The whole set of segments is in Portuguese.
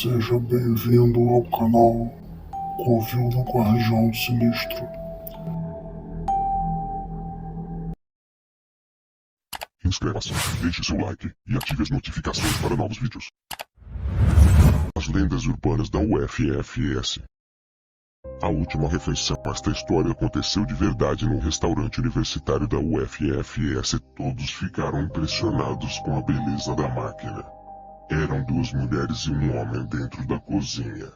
Seja bem-vindo ao canal Covil do Guardião Sinistro. Inscreva-se, deixe seu like e ative as notificações para novos vídeos. As lendas urbanas da UFFS. A última refeição desta história aconteceu de verdade no restaurante universitário da UFFS. Todos ficaram impressionados com a beleza da máquina. Eram duas mulheres e um homem dentro da cozinha.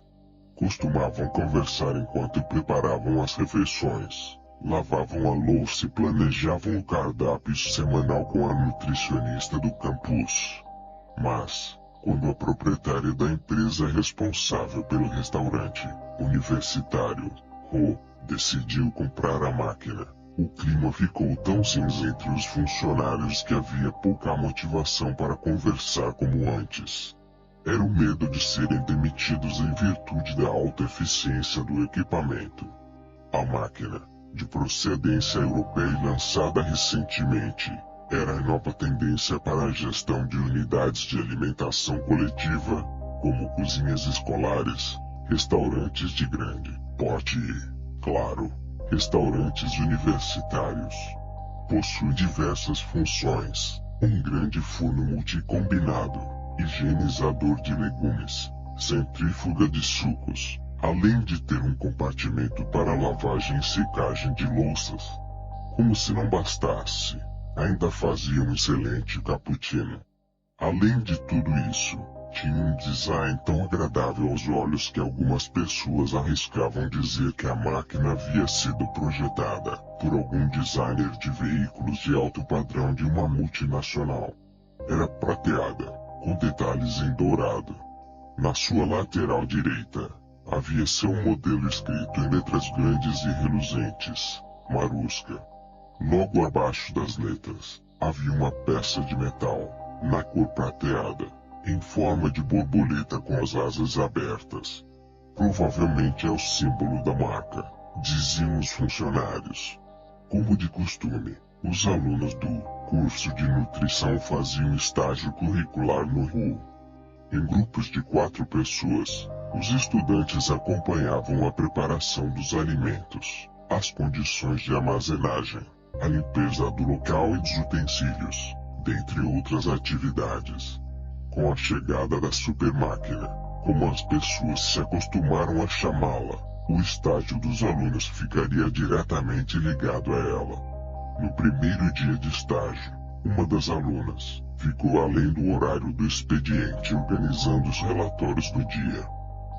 Costumavam conversar enquanto preparavam as refeições. Lavavam a louça e planejavam o cardápio semanal com a nutricionista do campus. Mas, quando a proprietária da empresa responsável pelo restaurante universitário, Ho, decidiu comprar a máquina, o clima ficou tão cinza entre os funcionários que havia pouca motivação para conversar como antes. Era o medo de serem demitidos em virtude da alta eficiência do equipamento. A máquina, de procedência europeia e lançada recentemente, era a nova tendência para a gestão de unidades de alimentação coletiva, como cozinhas escolares, restaurantes de grande porte e, claro, restaurantes universitários. Possui diversas funções: um grande forno multicombinado, higienizador de legumes, centrífuga de sucos, além de ter um compartimento para lavagem e secagem de louças. Como se não bastasse, ainda fazia um excelente cappuccino. Além de tudo isso, tinha um design tão agradável aos olhos que algumas pessoas arriscavam dizer que a máquina havia sido projetada por algum designer de veículos de alto padrão de uma multinacional. Era prateada, com detalhes em dourado. Na sua lateral direita, havia seu modelo escrito em letras grandes e reluzentes, Marusca. Logo abaixo das letras, havia uma peça de metal, na cor prateada, em forma de borboleta com as asas abertas. Provavelmente é o símbolo da marca, diziam os funcionários. Como de costume, os alunos do curso de nutrição faziam estágio curricular no RU. Em grupos de 4 pessoas, os estudantes acompanhavam a preparação dos alimentos, as condições de armazenagem, a limpeza do local e dos utensílios, dentre outras atividades. Com a chegada da supermáquina, como as pessoas se acostumaram a chamá-la, o estágio dos alunos ficaria diretamente ligado a ela. No primeiro dia de estágio, uma das alunas ficou além do horário do expediente organizando os relatórios do dia.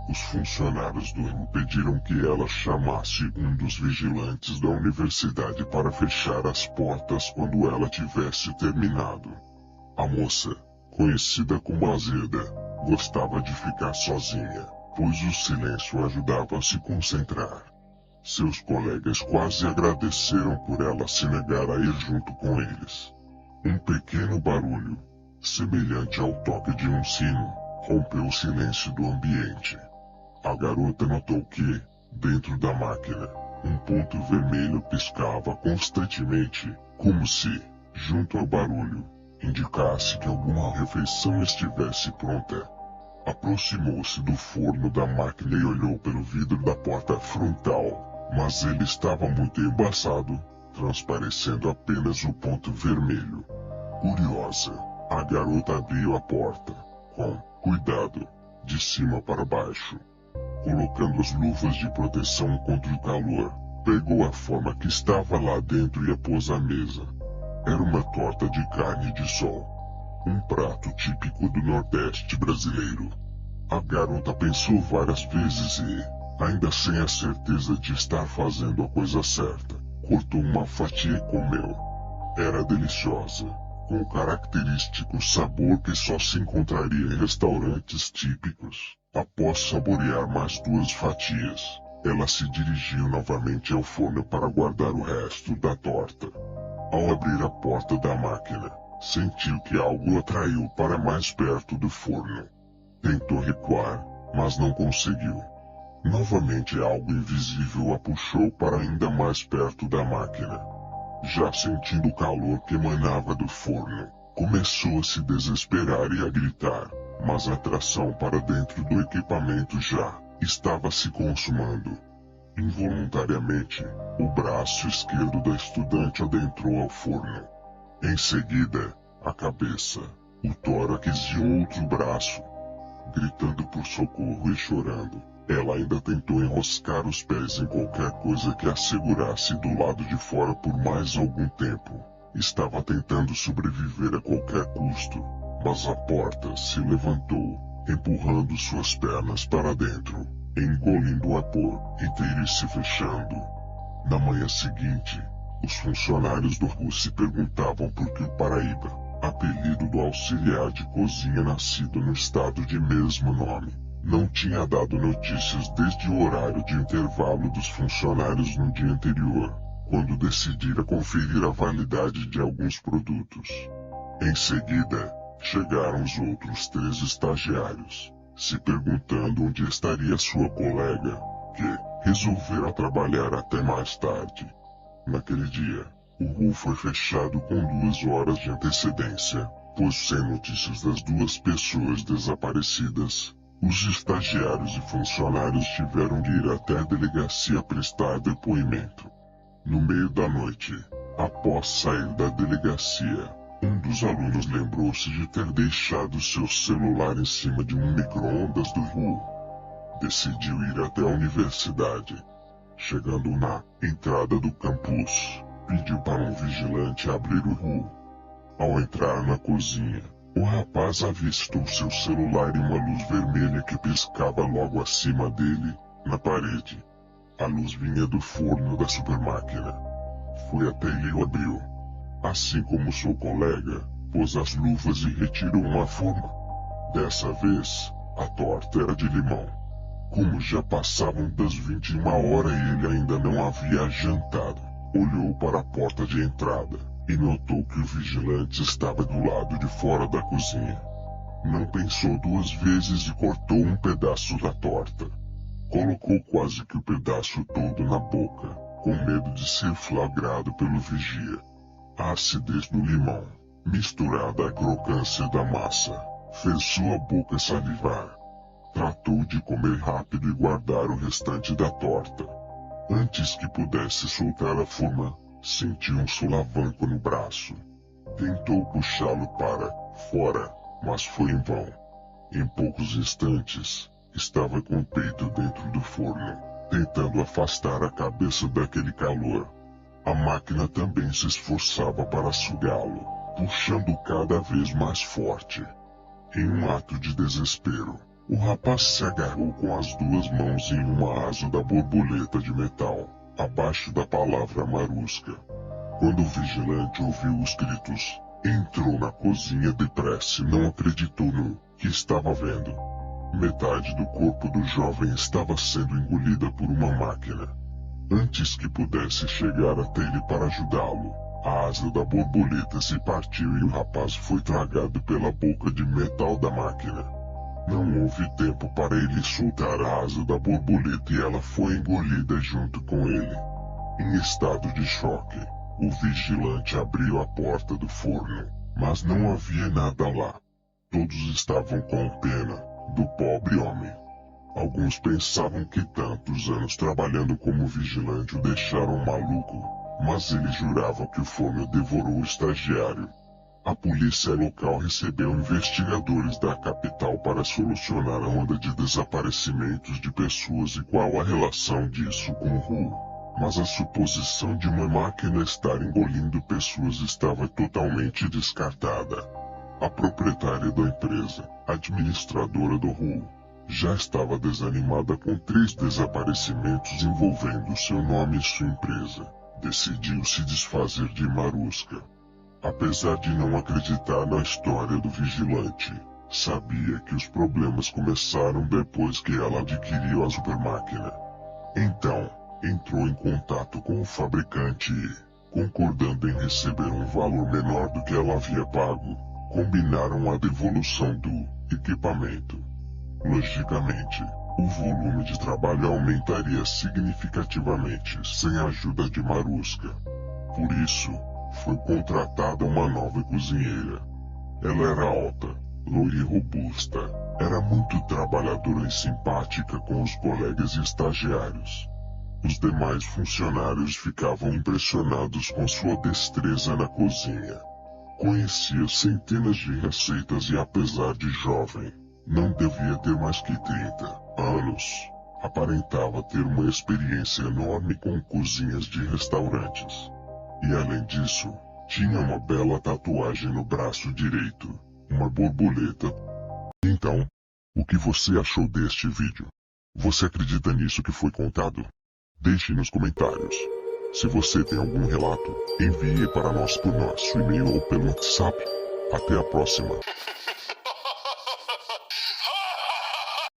Os funcionários do RU pediram que ela chamasse um dos vigilantes da universidade para fechar as portas quando ela tivesse terminado. A moça, conhecida como Azeda, gostava de ficar sozinha, pois o silêncio ajudava a se concentrar. Seus colegas quase agradeceram por ela se negar a ir junto com eles. Um pequeno barulho, semelhante ao toque de um sino, rompeu o silêncio do ambiente. A garota notou que, dentro da máquina, um ponto vermelho piscava constantemente, como se, junto ao barulho, indicasse que alguma refeição estivesse pronta. Aproximou-se do forno da máquina e olhou pelo vidro da porta frontal, mas ele estava muito embaçado, transparecendo apenas o ponto vermelho. Curiosa, a garota abriu a porta, com cuidado, de cima para baixo. Colocando as luvas de proteção contra o calor, pegou a forma que estava lá dentro e a pôs à mesa. Era uma torta de carne de sol. Um prato típico do Nordeste brasileiro. A garota pensou várias vezes e, ainda sem a certeza de estar fazendo a coisa certa, cortou uma fatia e comeu. Era deliciosa, com o característico sabor que só se encontraria em restaurantes típicos. Após saborear mais 2 fatias, ela se dirigiu novamente ao forno para guardar o resto da torta. Ao abrir a porta da máquina, sentiu que algo atraiu para mais perto do forno. Tentou recuar, mas não conseguiu. Novamente algo invisível a puxou para ainda mais perto da máquina. Já sentindo o calor que emanava do forno, começou a se desesperar e a gritar, mas a tração para dentro do equipamento já estava se consumando. Involuntariamente, o braço esquerdo da estudante adentrou ao forno. Em seguida, a cabeça, o tórax e o outro braço. Gritando por socorro e chorando, ela ainda tentou enroscar os pés em qualquer coisa que a segurasse do lado de fora por mais algum tempo. Estava tentando sobreviver a qualquer custo, mas a porta se levantou, empurrando suas pernas para dentro, engolindo a porta inteira e se fechando. Na manhã seguinte, os funcionários do RU se perguntavam por que o Paraíba, apelido do auxiliar de cozinha nascido no estado de mesmo nome, não tinha dado notícias desde o horário de intervalo dos funcionários no dia anterior, quando decidira conferir a validade de alguns produtos. Em seguida, chegaram os outros 3 estagiários, se perguntando onde estaria sua colega, que resolvera trabalhar até mais tarde. Naquele dia, o RU foi fechado com 2 horas de antecedência, pois sem notícias das 2 pessoas desaparecidas, os estagiários e funcionários tiveram de ir até a delegacia prestar depoimento. No meio da noite, após sair da delegacia, um dos alunos lembrou-se de ter deixado seu celular em cima de um micro-ondas do RU. Decidiu ir até a universidade. Chegando na entrada do campus, pediu para um vigilante abrir o RU. Ao entrar na cozinha, o rapaz avistou seu celular em uma luz vermelha que piscava logo acima dele, na parede. A luz vinha do forno da supermáquina. Foi até ele e o abriu. Assim como seu colega, pôs as luvas e retirou uma forma. Dessa vez, a torta era de limão. Como já passavam das 21 horas e ele ainda não havia jantado, olhou para a porta de entrada e notou que o vigilante estava do lado de fora da cozinha. Não pensou 2 vezes e cortou um pedaço da torta. Colocou quase que o pedaço todo na boca, com medo de ser flagrado pelo vigia. A acidez do limão, misturada à crocância da massa, fez sua boca salivar. Tratou de comer rápido e guardar o restante da torta. Antes que pudesse soltar a forma, sentiu um solavanco no braço. Tentou puxá-lo para fora, mas foi em vão. Em poucos instantes, estava com o peito dentro do forno, tentando afastar a cabeça daquele calor. A máquina também se esforçava para sugá-lo, puxando cada vez mais forte. Em um ato de desespero, o rapaz se agarrou com as 2 mãos em uma asa da borboleta de metal, abaixo da palavra Marusca. Quando o vigilante ouviu os gritos, entrou na cozinha depressa e não acreditou no que estava vendo. Metade do corpo do jovem estava sendo engolida por uma máquina. Antes que pudesse chegar até ele para ajudá-lo, a asa da borboleta se partiu e o rapaz foi tragado pela boca de metal da máquina. Não houve tempo para ele soltar a asa da borboleta e ela foi engolida junto com ele. Em estado de choque, o vigilante abriu a porta do forno, mas não havia nada lá. Todos estavam com pena do pobre homem. Alguns pensavam que tantos anos trabalhando como vigilante o deixaram maluco, mas ele jurava que o forno devorou o estagiário. A polícia local recebeu investigadores da capital para solucionar a onda de desaparecimentos de pessoas e qual a relação disso com o RU. Mas a suposição de uma máquina estar engolindo pessoas estava totalmente descartada. A proprietária da empresa, administradora do RU, já estava desanimada com 3 desaparecimentos envolvendo seu nome e sua empresa. Decidiu se desfazer de Marusca. Apesar de não acreditar na história do vigilante, sabia que os problemas começaram depois que ela adquiriu a supermáquina. Então, entrou em contato com o fabricante e, concordando em receber um valor menor do que ela havia pago, combinaram a devolução do equipamento. Logicamente, o volume de trabalho aumentaria significativamente sem a ajuda de Marusca. Por isso, foi contratada uma nova cozinheira. Ela era alta, loira e robusta. Era muito trabalhadora e simpática com os colegas e estagiários. Os demais funcionários ficavam impressionados com sua destreza na cozinha. Conhecia centenas de receitas e, apesar de jovem, não devia ter mais que 30 anos. Aparentava ter uma experiência enorme com cozinhas de restaurantes. E além disso, tinha uma bela tatuagem no braço direito, uma borboleta. Então, o que você achou deste vídeo? Você acredita nisso que foi contado? Deixe nos comentários. Se você tem algum relato, envie para nós por nosso e-mail ou pelo WhatsApp. Até a próxima.